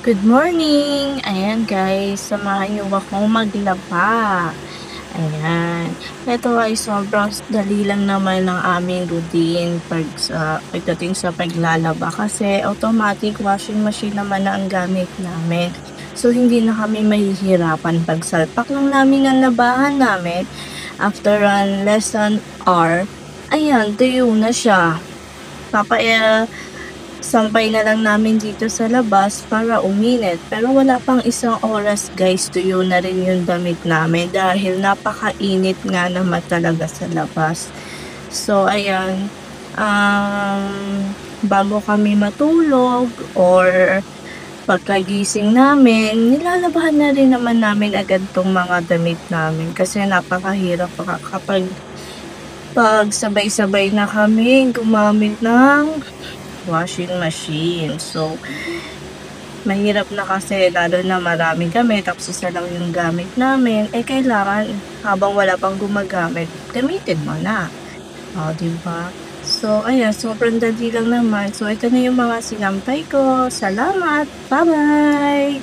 Good morning! Ayan guys, samahan niyo akong maglaba. Ayan. Ito ay sobrang dali lang naman ng aming routine pagdating sa paglalaba kasi automatic washing machine naman na ang gamit namin. So hindi na kami mahihirapan pag salpak lang namin ang labahan namin. After less than hour, ayan, tuyo na siya. Sampay na lang namin dito sa labas para uminit. Pero wala pang isang oras guys, tuyo na rin yung damit namin dahil napakainit nga naman talaga sa labas. So ayan, bago kami matulog or pagkagising namin, nilalabahan na rin naman namin agad tong mga damit namin kasi napakahirap kapag sabay-sabay na kami gumamit ng washing machine. So, mahirap na kasi lalo na marami kami tapos isa lang yung gamit namin, kailangan habang wala pang gumagamit, gamitin mo na. O, 'di ba? So, ayan, sobrang dali lang naman. So, ito na yung mga sinampay ko. Salamat! Bye-bye!